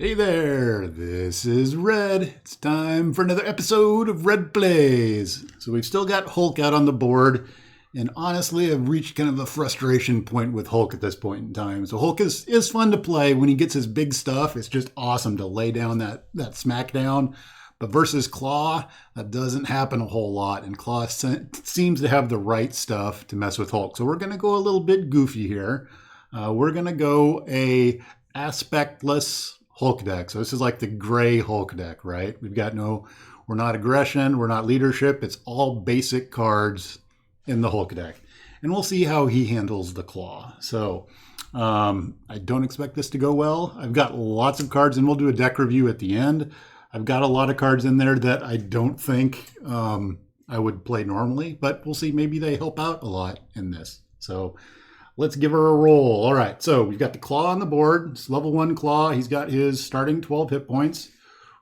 Hey there, this is Red. It's time for another episode of Red Plays. So we've still got Hulk out on the board, and honestly, I've reached kind of a frustration point with Hulk at this point in time. So Hulk is fun to play when he gets his big stuff. It's just awesome to lay down that smackdown. But versus Klaw, that doesn't happen a whole lot, and Klaw seems to have the right stuff to mess with Hulk. So we're going to go a little bit goofy here. We're going to go a aspectless Hulk deck. So this is like the gray Hulk deck, right? We're not aggression, we're not leadership. It's all basic cards in the Hulk deck. And we'll see how he handles the Klaw. So I don't expect this to go well. I've got lots of cards, and we'll do a deck review at the end. I've got a lot of cards in there that I don't think I would play normally, but we'll see. Maybe they help out a lot in this. So let's give her a roll. All right, so we've got the Klaw on the board. It's level 1 Klaw. He's got his starting 12 hit points.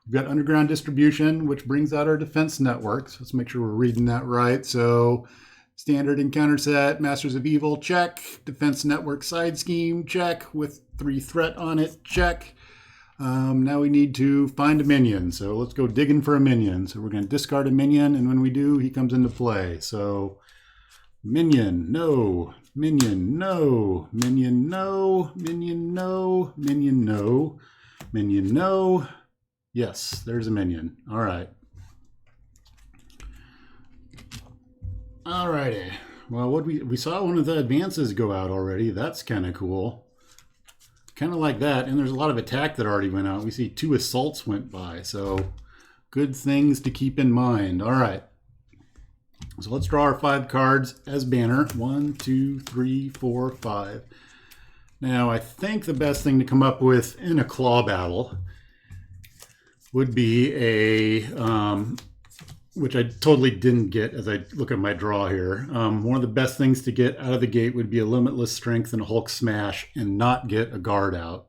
We've got Underground Distribution, which brings out our defense network. So let's make sure we're reading that right. So standard encounter set, Masters of Evil, check. Defense network side scheme, check. With 3 threat on it, check. Now we need to find a minion. So let's go digging for a minion. So we're going to discard a minion, and when we do, he comes into play. So minion, no. Minion, no. Minion, no. Minion, no. Minion, no. Minion, no. Yes, there's a minion. All right. All righty. Well, we saw one of the advances go out already. That's kind of cool. Kind of like that. And there's a lot of attack that already went out. We see 2 assaults went by. So good things to keep in mind. All right. So let's draw our 5 cards as banner. 1, 2, 3, 4, 5. Now, I think the best thing to come up with in a Klaw battle would be a, which I totally didn't get as I look at my draw here. One of the best things to get out of the gate would be a Limitless Strength and a Hulk Smash and not get a guard out.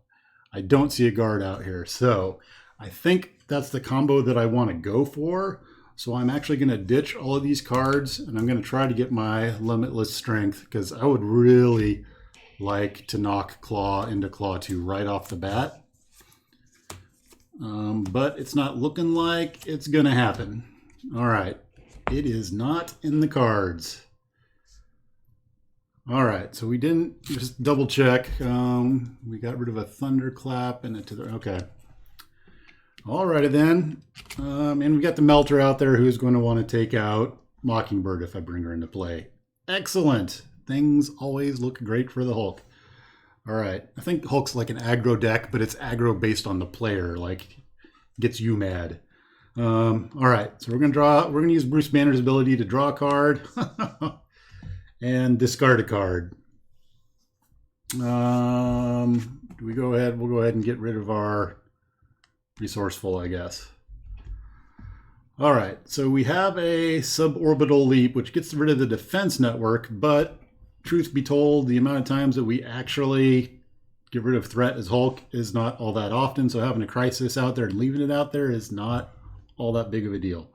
I don't see a guard out here. So I think that's the combo that I want to go for. So I'm actually going to ditch all of these cards, and I'm going to try to get my Limitless Strength, because I would really like to knock Klaw into Klaw 2 right off the bat. But it's not looking like it's going to happen. All right. It is not in the cards. All right. So we didn't just double check. We got rid of a Thunderclap and okay. Alrighty then, and we got the Melter out there who's going to want to take out Mockingbird if I bring her into play. Excellent. Things always look great for the Hulk. All right, I think Hulk's like an aggro deck, but it's aggro based on the player, like gets you mad. All right, so we're going to use Bruce Banner's ability to draw a card and discard a card. Do we go ahead? We'll go ahead and get rid of our Resourceful, I guess. All right, so we have a suborbital leap, which gets rid of the defense network, but truth be told, the amount of times that we actually get rid of threat as Hulk is not all that often, so having a crisis out there and leaving it out there is not all that big of a deal.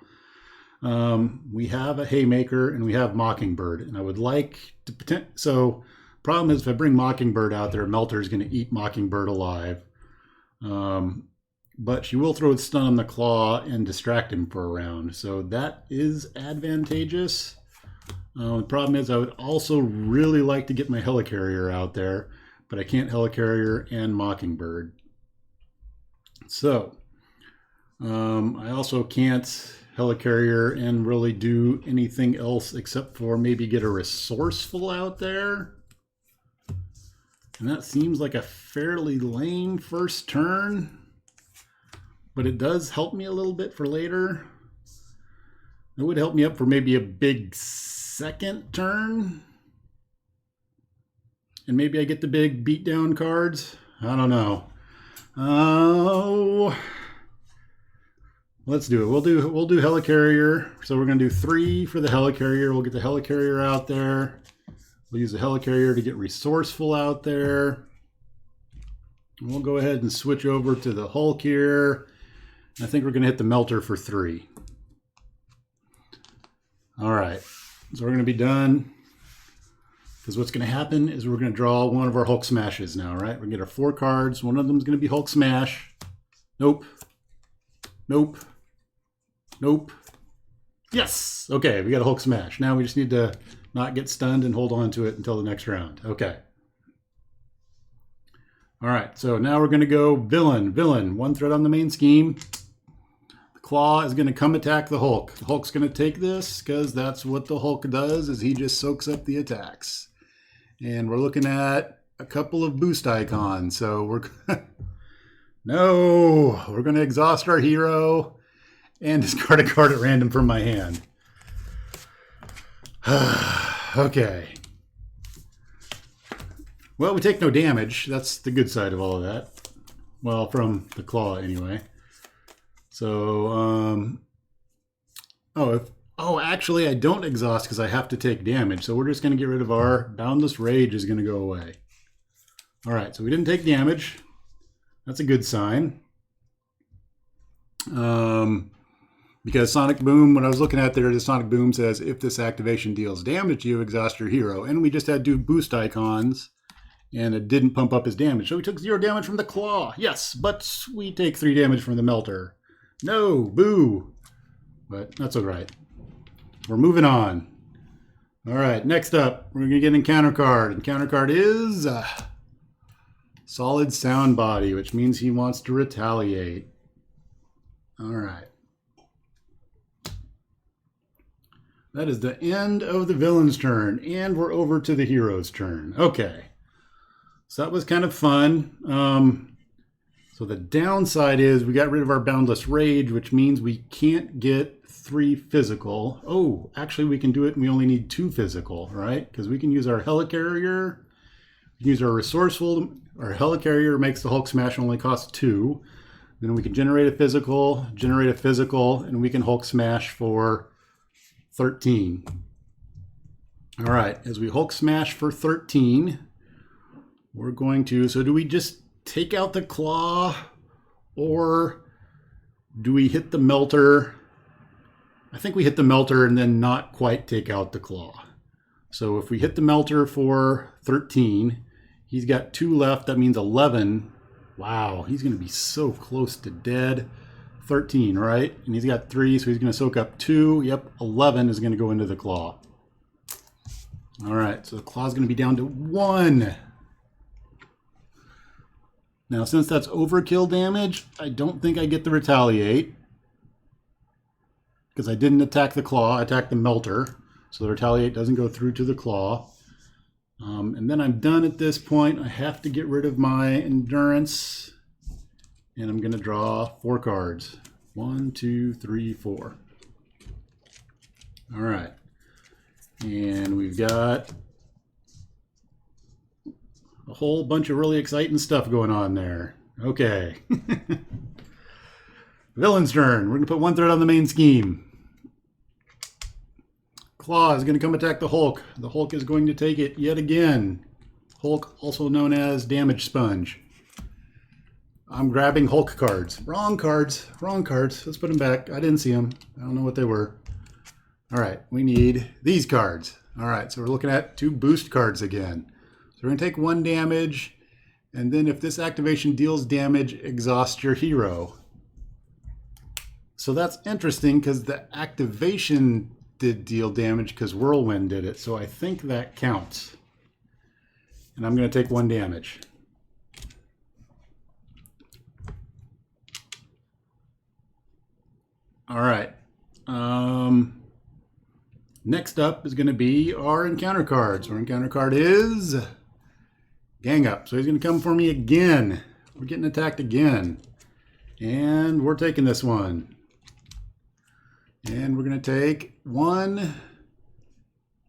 We have a Haymaker and we have Mockingbird, and I would like to so problem is if I bring Mockingbird out there, Melter is going to eat Mockingbird alive. But she will throw a stun on the Klaw and distract him for a round. So that is advantageous. The problem is I would also really like to get my Helicarrier out there, but I can't Helicarrier and Mockingbird. So I also can't Helicarrier and really do anything else except for maybe get a Resourceful out there. And that seems like a fairly lame first turn. But it does help me a little bit for later. It would help me up for maybe a big second turn. And maybe I get the big beatdown cards. I don't know. Oh, let's do it. We'll do Helicarrier. So we're going to do 3 for the Helicarrier. We'll get the Helicarrier out there. We'll use the Helicarrier to get Resourceful out there. And we'll go ahead and switch over to the Hulk here. I think we're going to hit the Melter for 3. All right, so we're going to be done. Because what's going to happen is we're going to draw one of our Hulk Smashes now, right? We're going to get our 4 cards. One of them is going to be Hulk Smash. Nope. Nope. Nope. Yes! Okay, we got a Hulk smash. Now we just need to not get stunned and hold on to it until the next round. Okay. All right, so now we're going to go villain. Villain, one threat on the main scheme. The Klaw is going to come attack the Hulk. The Hulk's going to take this because that's what the Hulk does, is he just soaks up the attacks. And we're looking at a couple of boost icons. So we're no, we're going to exhaust our hero and discard a card at random from my hand. Okay. Well, we take no damage. That's the good side of all of that. Well, from the Klaw anyway. So, actually I don't exhaust because I have to take damage. So we're just going to get rid of our Boundless Rage is going to go away. All right, so we didn't take damage. That's a good sign. Because Sonic Boom, when I was looking at there, the Sonic Boom says, if this activation deals damage, you exhaust your hero. And we just had two boost icons, and it didn't pump up his damage. So we took 0 damage from the Klaw. Yes, but we take 3 damage from the Melter. No, boo. But that's all right. We're moving on. All right, next up, we're going to get an encounter card. Encounter card is Solid Sound Body, which means he wants to retaliate. All right. That is the end of the villain's turn, and we're over to the hero's turn. Okay. So that was kind of fun. So the downside is we got rid of our Boundless Rage, which means we can't get 3 physical. Oh, actually we can do it and we only need 2 physical, right? Because we can use our Helicarrier. We can use our Resourceful. Our Helicarrier makes the Hulk smash only cost 2. Then we can generate a physical, and we can Hulk smash for 13. All right, as we Hulk smash for 13, we're going to, so do we just take out the Klaw, or do we hit the Melter? I think we hit the Melter and then not quite take out the Klaw. So if we hit the Melter for 13, he's got 2 left, that means 11. Wow, he's going to be so close to dead. 13, right? And he's got 3, so he's going to soak up 2. Yep, 11 is going to go into the Klaw. All right, so the Klaw's going to be down to 1. Now, since that's overkill damage, I don't think I get the Retaliate. Because I didn't attack the Klaw, I attacked the Melter. So the Retaliate doesn't go through to the Klaw. And then I'm done at this point. I have to get rid of my Endurance. And I'm going to draw 4 cards. 1, 2, 3, 4. All right. And we've got a whole bunch of really exciting stuff going on there. Okay. Villain's turn. We're going to put 1 threat on the main scheme. Klaw is going to come attack the Hulk. The Hulk is going to take it yet again. Hulk, also known as Damage Sponge. I'm grabbing Hulk cards. Wrong cards. Wrong cards. Let's put them back. I didn't see them. I don't know what they were. All right. We need these cards. All right. So we're looking at 2 boost cards again. So we're going to take 1 damage. And then if this activation deals damage, exhaust your hero. So that's interesting because the activation did deal damage because Whirlwind did it. So I think that counts. And I'm going to take 1 damage. All right. Next up is going to be our encounter cards. Our encounter card is Gang Up. So he's going to come for me again. We're getting attacked again. And we're taking this one. And we're going to take 1.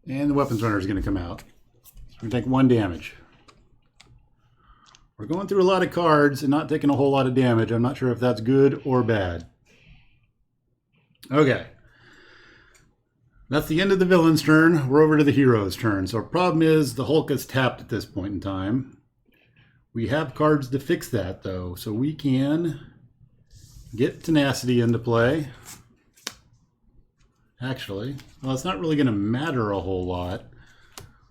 And the Weapons Runner is going to come out. So we're going to take 1 damage. We're going through a lot of cards and not taking a whole lot of damage. I'm not sure if that's good or bad. Okay. That's the end of the villain's turn. We're over to the hero's turn. So our problem is the Hulk is tapped at this point in time. We have cards to fix that, though. So we can get Tenacity into play. Actually, well, it's not really going to matter a whole lot.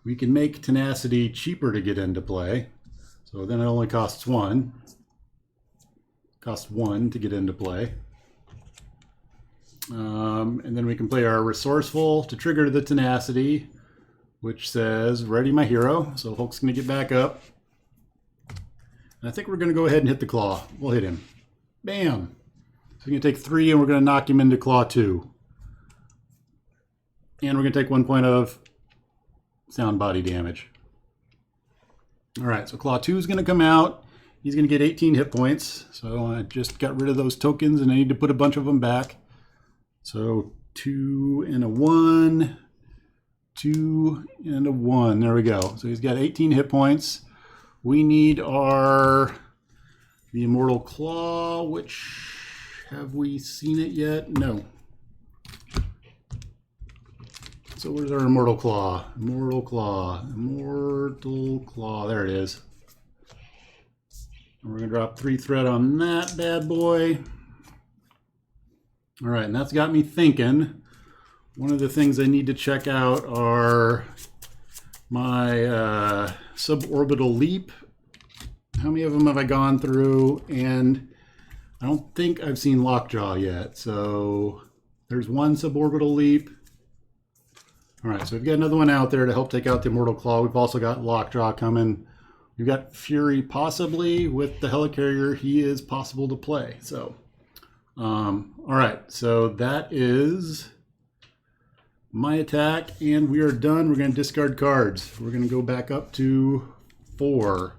We can make Tenacity cheaper to get into play. So then it only costs 1. Costs 1 to get into play. And then we can play our Resourceful to trigger the Tenacity, which says, ready my hero. So Hulk's going to get back up. And I think we're going to go ahead and hit the Claw. We'll hit him. Bam! So we're going to take 3 and we're going to knock him into Claw 2. And we're going to take 1 point of sound body damage. Alright, so Claw 2 is going to come out. He's going to get 18 hit points. So I just got rid of those tokens and I need to put a bunch of them back. So 2 and a 1, 2 and a 1. There we go. So he's got 18 hit points. We need the Immortal Claw, which, have we seen it yet? No. So where's our Immortal Claw? Immortal Claw. Immortal Claw. There it is. And we're going to drop 3 threat on that bad boy. All right, and that's got me thinking. One of the things I need to check out are my suborbital leap. How many of them have I gone through? And I don't think I've seen Lockjaw yet. So there's 1 suborbital leap. All right, so we've got another one out there to help take out the Immortal Claw. We've also got Lockjaw coming. We've got Fury possibly with the Helicarrier. He is possible to play. So, all right, so that is my attack, and we are done. We're going to discard cards. We're going to go back up to 4.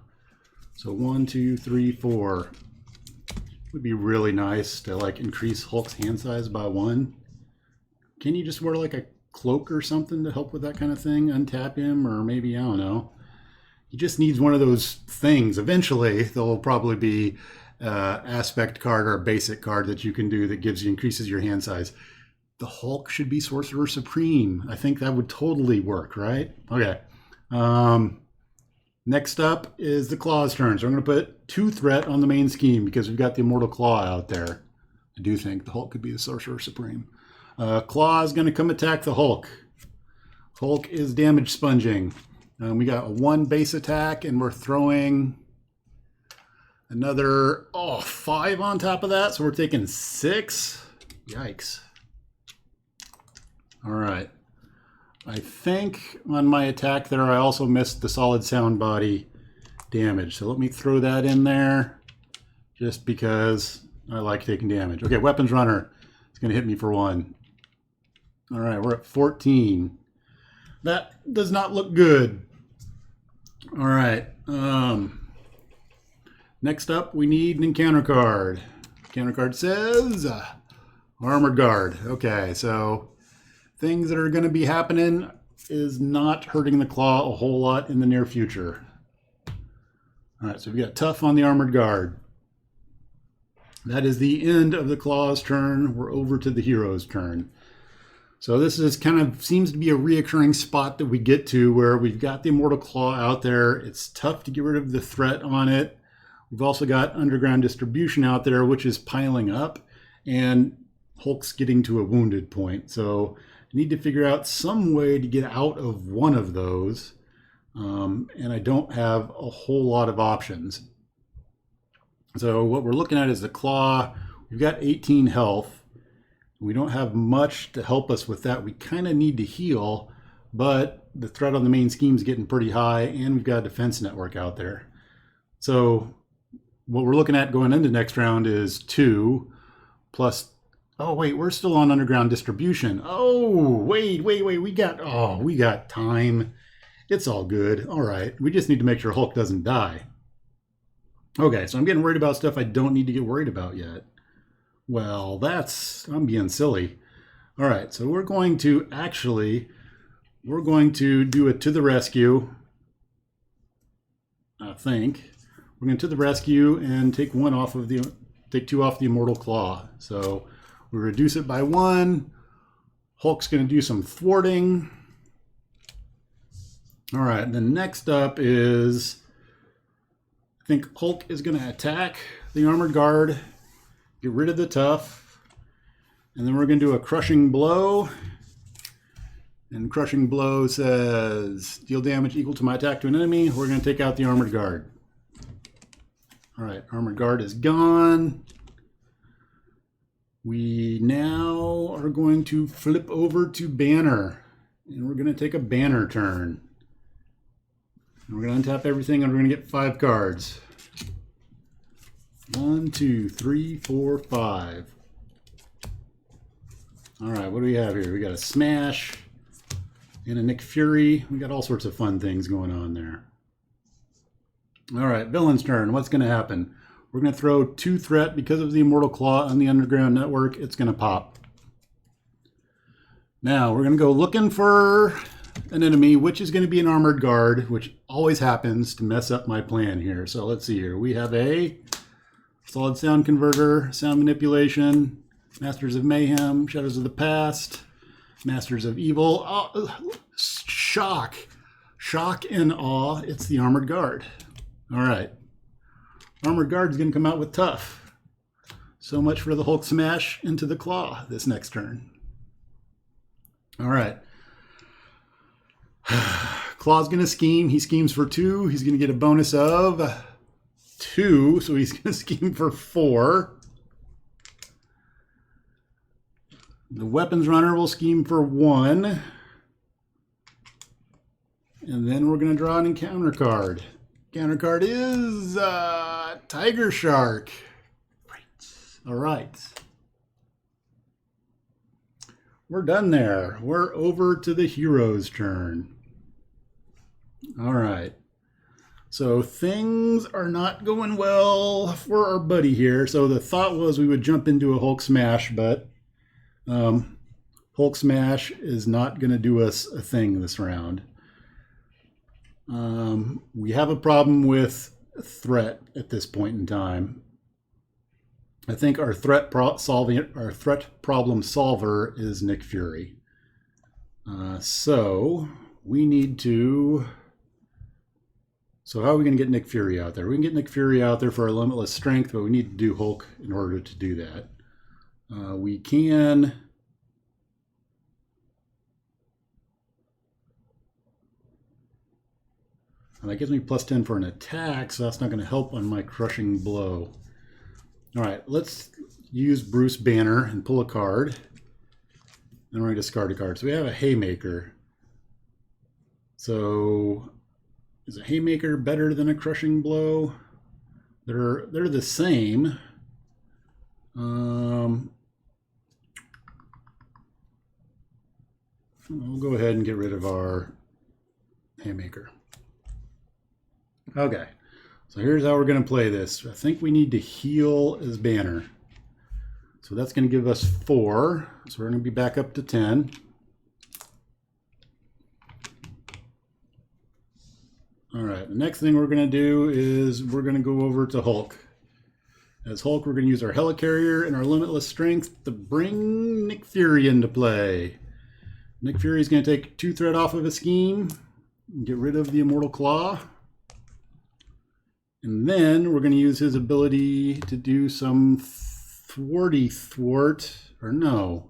So 1, 2, 3, 4. Would be really nice to like increase Hulk's hand size by 1. Can you just wear like a cloak or something to help with that kind of thing? Untap him, or maybe, I don't know. He just needs one of those things. Eventually, there'll probably be aspect card or a basic card that you can do that increases your hand size. The Hulk should be Sorcerer Supreme. I think that would totally work, right? Okay. Next up is the Claw's turn. So I'm going to put 2 threat on the main scheme because we've got the Immortal Claw out there. I do think the Hulk could be the Sorcerer Supreme. Claw is going to come attack the Hulk. Hulk is damage sponging. We got a 1 base attack, and we're throwing another 5 on top of that. So we're taking 6. Yikes. All right. I think on my attack there I also missed the solid sound body damage. So let me throw that in there just because I like taking damage. Okay, Weapons Runner. It's going to hit me for 1. All right, we're at 14. That does not look good. All right. Next up, we need an encounter card. Encounter card says Armored Guard. Okay, so things that are going to be happening is not hurting the Claw a whole lot in the near future. All right, so we've got Tough on the Armored Guard. That is the end of the Claw's turn. We're over to the hero's turn. So this is kind of seems to be a reoccurring spot that we get to where we've got the Immortal Claw out there. It's tough to get rid of the threat on it. We've also got Underground Distribution out there, which is piling up, and Hulk's getting to a wounded point. So I need to figure out some way to get out of one of those. And I don't have a whole lot of options. So what we're looking at is the Claw. We've got 18 health. We don't have much to help us with that. We kind of need to heal, but the threat on the main scheme is getting pretty high, and we've got a defense network out there. So what we're looking at going into next round is 2 plus... Oh, wait, we're still on Underground Distribution. Oh, wait. We got time. It's all good. All right. We just need to make sure Hulk doesn't die. Okay, so I'm getting worried about stuff I don't need to get worried about yet. Well, I'm being silly. All right, so we're going to do it to the rescue. I think. We're going to the rescue and take 2 off the Immortal Claw. So we reduce it by 1. Hulk's going to do some thwarting. All right, then next up is, I think Hulk is going to attack the Armored Guard, get rid of the Tough, and then we're going to do a Crushing Blow. And Crushing Blow says, deal damage equal to my attack to an enemy. We're going to take out the Armored Guard. All right, Armored Guard is gone. We now are going to flip over to banner, and we're going to take a banner turn. And we're going to untap everything, and we're going to get 5 cards. 1, 2, 3, 4, 5. All right, what do we have here? We got a Smash and a Nick Fury. We got all sorts of fun things going on there. All right, villain's turn. What's going to happen? We're going to throw 2 threat because of the Immortal Claw on the Underground Network. It's going to pop. Now we're going to go looking for an enemy, which is going to be an Armored Guard, which always happens to mess up my plan here. So let's see here. We have a Solid Sound Converter, Sound Manipulation, Masters of Mayhem, Shadows of the Past, Masters of Evil. Oh, shock. Shock and awe. It's the Armored Guard. All right. Armored Guard's going to come out with tough. So much for the Hulk Smash into the Claw this next turn. All right. Claw's going to scheme. He schemes for 2. He's going to get a bonus of 2. So he's going to scheme for 4. The Weapons Runner will scheme for 1. And then we're going to draw an encounter card. Counter card is Tiger Shark. Right. All right. We're done there. We're over to the hero's turn. All right. So things are not going well for our buddy here. So the thought was we would jump into a Hulk Smash, but Hulk Smash is not going to do us a thing this round. We have a problem with threat at this point in time. I think our threat problem solver is Nick Fury. So we need to. So how are we going to get Nick Fury out there? We can get Nick Fury out there for our limitless strength, but we need to do Hulk in order to do that. We can. And that gives me plus 10 for an attack, so that's not going to help on my crushing blow. All right, let's use Bruce Banner and pull a card. Then we're going to discard a card. So we have a Haymaker. So is a Haymaker better than a crushing blow? They're the same. We'll go ahead and get rid of our Haymaker. Okay, so here's how we're going to play this. I think we need to heal as Banner. So that's going to give us 4. So we're going to be back up to 10. All right, the next thing we're going to do is we're going to go over to Hulk. As Hulk, we're going to use our Helicarrier and our Limitless Strength to bring Nick Fury into play. Nick Fury is going to take 2 threat off of a scheme and get rid of the Immortal Claw. And then we're going to use his ability to do some thwart, or no.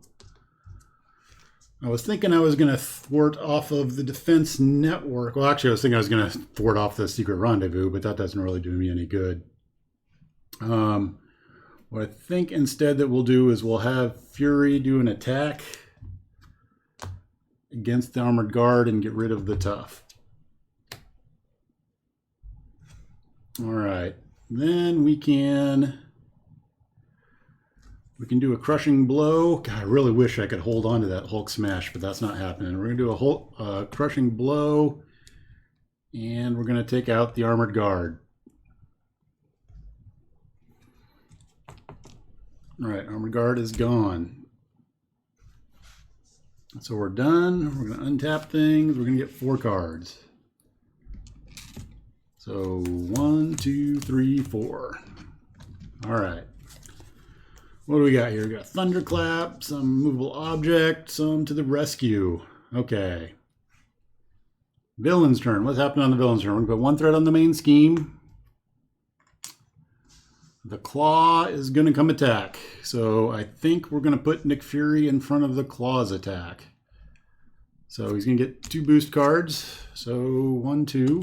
I was thinking I was going to thwart off of the defense network. Well, actually, I was thinking I was going to thwart off the secret rendezvous, but that doesn't really do me any good. What I think instead that we'll do is we'll have Fury do an attack against the Armored Guard and get rid of the tough. All right, then we can do a crushing blow. God, I really wish I could hold on to that Hulk Smash, but that's not happening. We're going to do a Hulk crushing blow, and we're going to take out the Armored Guard. All right, Armored Guard is gone. So we're done. We're going to untap things. We're going to get 4 cards. So 1, 2, 3, 4. All right. What do we got here? We got Thunderclap, some movable object, some to the rescue. Okay. Villain's turn. What's happening on the villain's turn? We're going to put 1 threat on the main scheme. The Claw is going to come attack. So I think we're going to put Nick Fury in front of the Claw's attack. So he's going to get 2 boost cards. So 1, 2.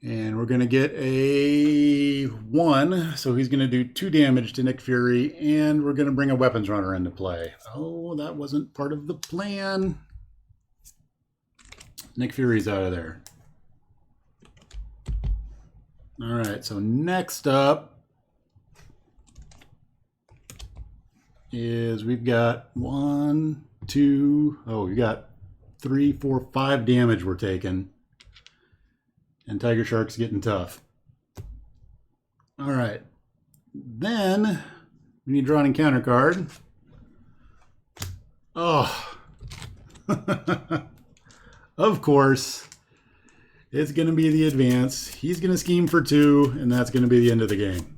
And we're going to get a 1, so he's going to do 2 damage to Nick Fury, and we're going to bring a weapons runner into play. Oh, that wasn't part of the plan. Nick Fury's out of there. All right, so next up is we've got 1, 2, we got 3, 4, 5 damage we're taking. And Tiger Shark's getting tough. All right. Then we need to draw an encounter card. Oh. Of course. It's going to be the advance. He's going to scheme for 2, and that's going to be the end of the game.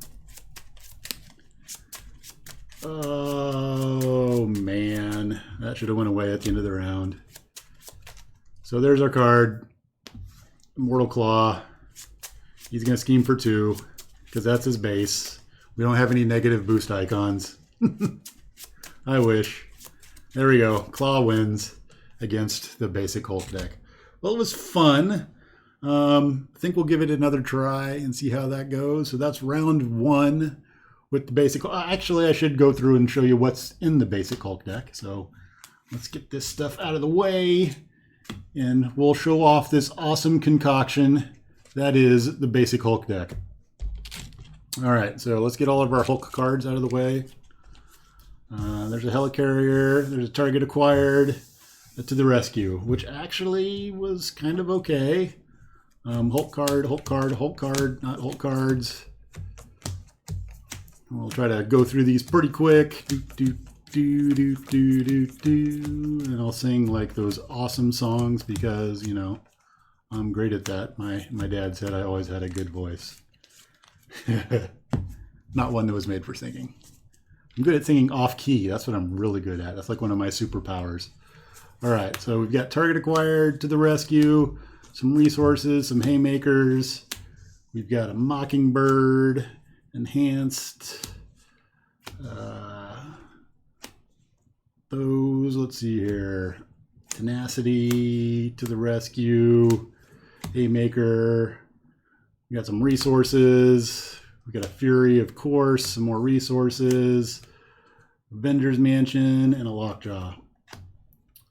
Oh, man. That should have went away at the end of the round. So there's our card. Immortal Klaw. He's going to scheme for 2 because that's his base. We don't have any negative boost icons. I wish. There we go. Klaw wins against the basic Hulk deck. Well, it was fun. I think we'll give it another try and see how that goes. So that's round 1 with the basic. Actually, I should go through and show you what's in the basic Hulk deck. So let's get this stuff out of the way. And we'll show off this awesome concoction that is the basic Hulk deck. All right, so let's get all of our Hulk cards out of the way. There's a Helicarrier, there's a target acquired, to the rescue, which actually was kind of okay. Hulk card, Hulk card, Hulk card, not Hulk cards. We'll try to go through these pretty quick. And I'll sing like those awesome songs because, you know, I'm great at that. My dad said I always had a good voice. Not one that was made for singing. I'm good at singing off key. That's what I'm really good at. That's like one of my superpowers. All right, so we've got target acquired, to the rescue, some resources, some haymakers. We've got a Mockingbird, enhanced. Those, let's see here. Tenacity, to the rescue, haymaker. We got some resources. We got a Fury, of course, some more resources, Avengers Mansion, and a Lockjaw.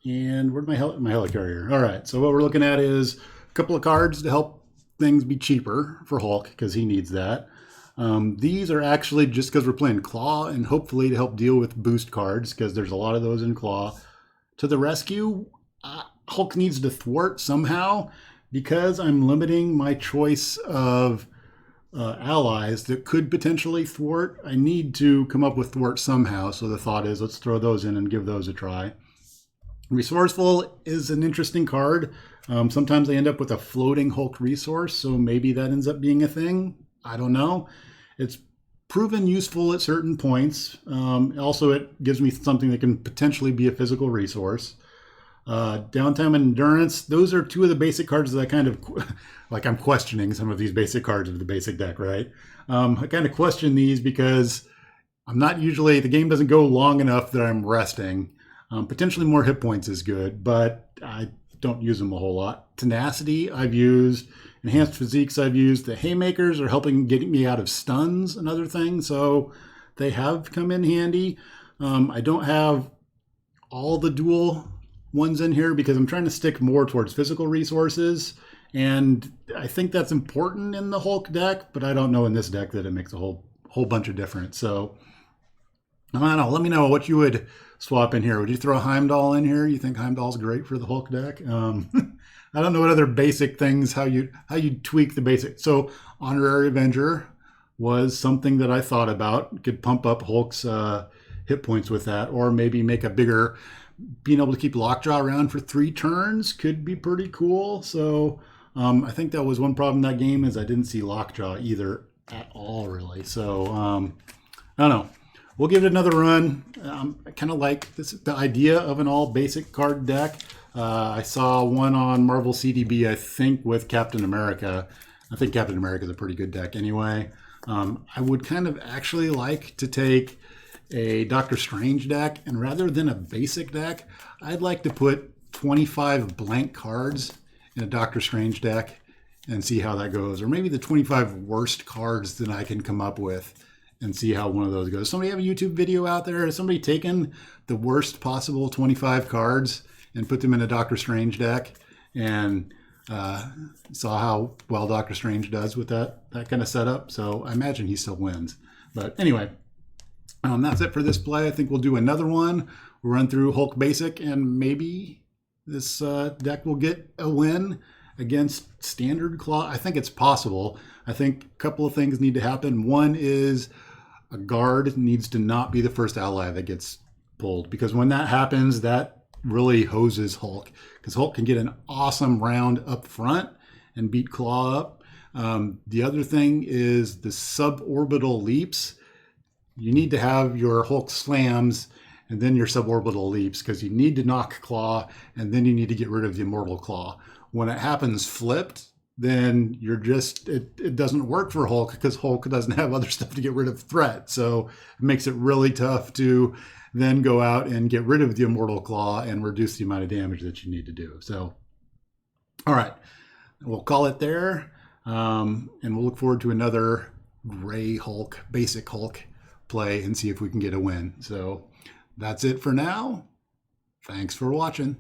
And where'd my Helicarrier? All right, so what we're looking at is a couple of cards to help things be cheaper for Hulk, because he needs that. These are actually just because we're playing Klaw, and hopefully to help deal with boost cards, because there's a lot of those in Klaw. To the rescue, Hulk needs to thwart somehow, because I'm limiting my choice of allies that could potentially thwart. I need to come up with thwart somehow, so the thought is let's throw those in and give those a try. Resourceful is an interesting card. Sometimes I end up with a floating Hulk resource, so maybe that ends up being a thing. I don't know. It's proven useful at certain points. Also, it gives me something that can potentially be a physical resource. Downtime and endurance, those are two of the basic cards that I kind of, like I'm questioning some of these basic cards of the basic deck, right? I kind of question these because I'm not usually, the game doesn't go long enough that I'm resting. Potentially more hit points is good, but I don't use them a whole lot. Tenacity I've used. Enhanced physiques I've used. The haymakers are helping get me out of stuns, another thing, so they have come in handy. I don't have all the dual ones in here because I'm trying to stick more towards physical resources, and I think that's important in the Hulk deck, but I don't know in this deck that it makes a whole bunch of difference. So I don't know. Let me know what you would swap in here. Would you throw Heimdall in here? You think Heimdall's great for the Hulk deck? I don't know what other basic things, how you tweak the basic. So Honorary Avenger was something that I thought about. Could pump up Hulk's hit points with that, or maybe make a bigger, being able to keep Lockjaw around for 3 turns could be pretty cool. So I think that was one problem in that game is I didn't see Lockjaw either at all, really. So I don't know. We'll give it another run. I kind of like the idea of an all basic card deck. I saw one on Marvel CDB, I think, with Captain America. I think Captain America is a pretty good deck anyway. I would kind of actually like to take a Doctor Strange deck, and rather than a basic deck, I'd like to put 25 blank cards in a Doctor Strange deck and see how that goes. Or maybe the 25 worst cards that I can come up with and see how one of those goes. Somebody have a YouTube video out there? Has somebody taken the worst possible 25 cards and put them in a Doctor Strange deck and saw how well Doctor Strange does with that kind of setup? So I imagine he still wins. But anyway, that's it for this play. I think we'll do another one. We'll run through Hulk Basic, and maybe this deck will get a win against Standard Klaw. I think it's possible. I think a couple of things need to happen. One is a guard needs to not be the first ally that gets pulled, because when that happens, that really hoses Hulk, because Hulk can get an awesome round up front and beat Klaw up. The other thing is the suborbital leaps. You need to have your Hulk slams and then your suborbital leaps, because you need to knock Klaw and then you need to get rid of the Immortal Klaw. When it happens flipped, then you're just, it doesn't work for Hulk, because Hulk doesn't have other stuff to get rid of threat. So it makes it really tough to then go out and get rid of the Immortal Klaw and reduce the amount of damage that you need to do. So, all right, we'll call it there. And we'll look forward to another gray Hulk, basic Hulk play and see if we can get a win. So that's it for now. Thanks for watching.